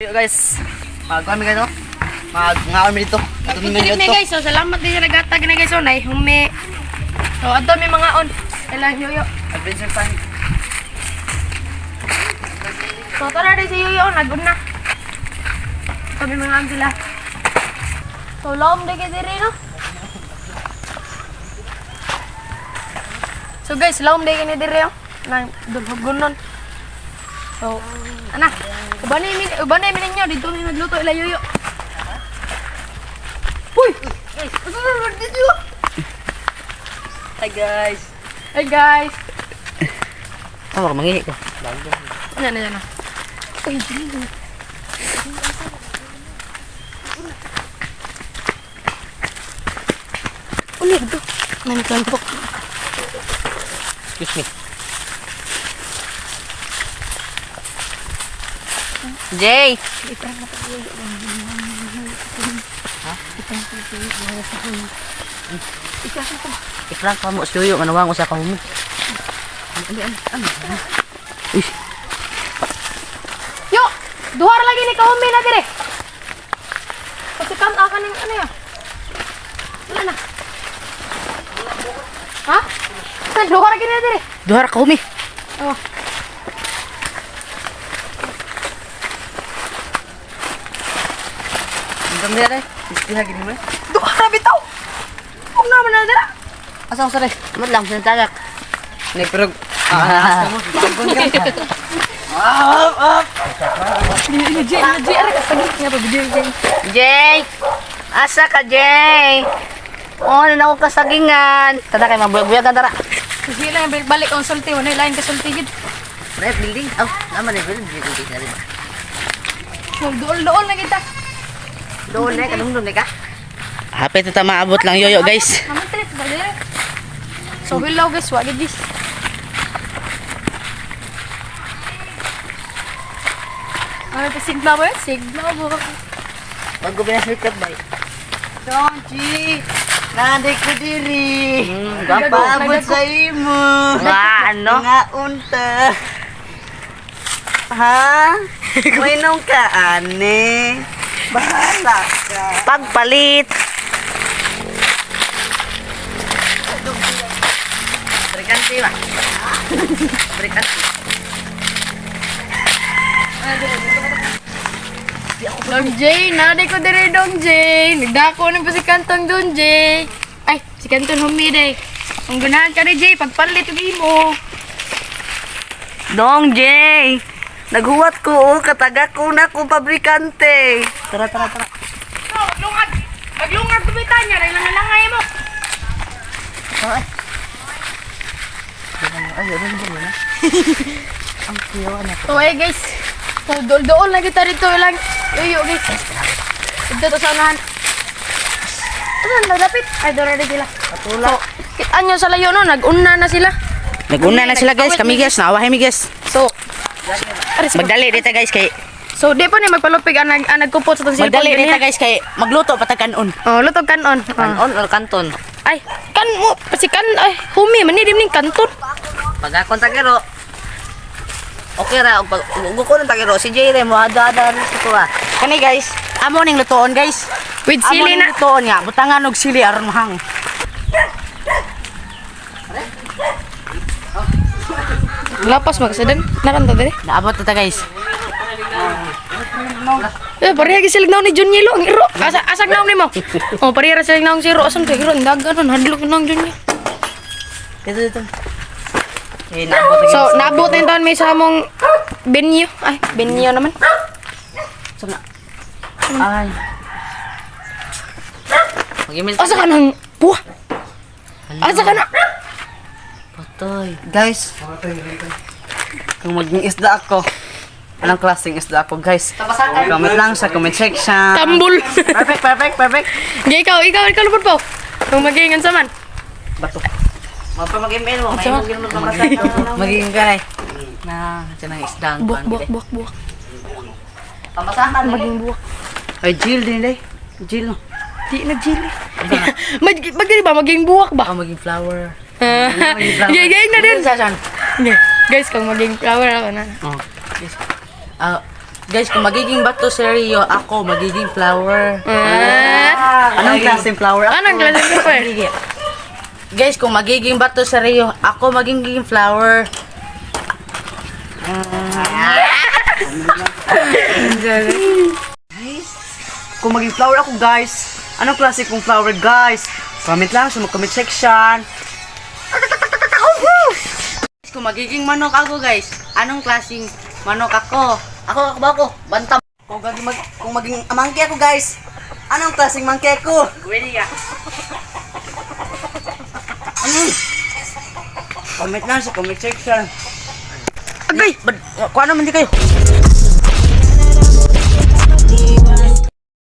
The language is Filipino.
Guys, magkuhan mi kayo. Mag-ngaon mi dito. Ato mi Trip guys, so salamat din sa nagatag na guys, so nay humi. So ato mi mga on. Kailang yoyo. Adventure time. So tara din si yoyo, naguna. Ato mi mga on sila. So lom de kay diri no. So guys, lom de kay ni diri oh. Nang dulhugon. So, ana, ubanay mi ninyo dito ni nagluto ila yoyo. Uy! Guys, ano dito? Hi guys. Hey guys. Tama ka mangihi ka. Yan. Uy, dito. Ulit dito. Nanikampok. Excuse me. Jay! Iklang ka mo suyo nga nawang usa ka humig. Uy, Yo! Duhar lagi ni kaumi na dire. Kasi kan akan ning ano ya? Wala na. Ha? Sa duhar lagi na dire. duhar ka humi. Oh. Hanggang dia deh. Istiha gini mo. Duhar bitaw. Kung naman na dire. Asa usa deh. Madlang sa tagak. Ni pero ah, mo. Pagkon ka. Jay, ara ka saglit nga pa video game. Jay! Asa ka, Jay? Oh, ako kasagingan. Tada kay mabuyag-buyag ka tara. Sige lang balik ang sulti, wala lain ka sulti gid. Red building. Oh, naman eh, building na rin. Dool na kita. Doon eh, kanong doon eh ka? Hapit ito maabot lang yoyo, guys. Naman trip ba dire? So hello guys, wa gid this. Ano pa sigla ba? Sigla ba? Bago binaslikat ba? Donji. Nadik ko diri. Paabot sa imo. Ano? Nga unta. Ha? Mainom ka, ane. Bahala ka. Pagpalit. Berikanti ba? Berikanti. Dong Jay, naday ko dire Dong Jay. Nagdako na pa si Kantong Dong Jay. Ay, si Kantong humide. Ang gunahan ka ni Jay, pagpalit ug imo. Dong Jay. Naghuwat ko, katagak ko na kong pabrikante. Tara. No, maglungag kumita niya, rin lang langay mo. Ay, ano ba na? Ang kiyaw na. So ay guys, so dool na kita rito lang. Yoyo guys. Ito to sa unahan. Saan nagdapit? Ay, doon na sila. Patula. So, kitaan nyo sa layo no, nag-una na sila. Naguna na sila guys, kami guys, nawahay mi guys. So, Magdali dito guys kay so di po ni magpalupig ang nagkupot sa itong silpon. Magdali dito guys kay magluto patag-kanon. Oh, lutog kanon. Kanon or kanton. Ay, kan mo, pasikan, ay, humi, manidim ning kanton. Pag akong tagiro. Okay ra, pag ko ng tagiro si Jay mo ada sa tuwa. Kani guys, amo ning lutoon guys. With Amo sili ning na. lutoon nga, butangan og sili aron mahang. Lapas magsadan. Naranta dali. Naabot ta guys. Pareha gi silig naon ni John Yelo ang iro. Asag naon nimo. Oh, pareha silig naon si Iro asang kay Iro dagan hadlok nang John Yelo. Dito. Eh naabot ta guys. So, naabot na yung taon may sa among venue. Ay, venue naman. Sana. Ay. Magimil. Asa ka nang buwa? Asa ka na? Patay. Guys. Kung maging isda ako. Anong klaseng isda ako, guys? Comment lang sa comment section. Tambul. Perfect. Gay ikaw lupot po. Kung magiingan sa man. Bato. Mapa mag-email mo. May Asa? maging mo sa magiging ganay. Na, ito ng isda. Buwak. Pamasahan na Maging buwak. Ay, Jill din eh. Jill no. Di nagjili. Magdi ba maging buwak ba? Ako maging flower. Gay na din. Saan? Guys, kung maging flower ako na. Oh. Yes. Ah, Guys, kung magiging bato si Rio, ako magiging flower. Ah. Anong klaseng flower ako? Anong klaseng flower? Guys, kung magiging bato sa Rio, ako magiging flower. Guys, kung maging flower ako guys, anong klase kong flower guys? Comment lang sa comment section. Kung magiging manok ako guys, anong klaseng manok ako? Ako ba ako? Bantam. Kung maging monkey ako guys, anong klaseng monkey ako? Pwede ka. Comment lang sa comment section. Agay! Kuha naman di kayo.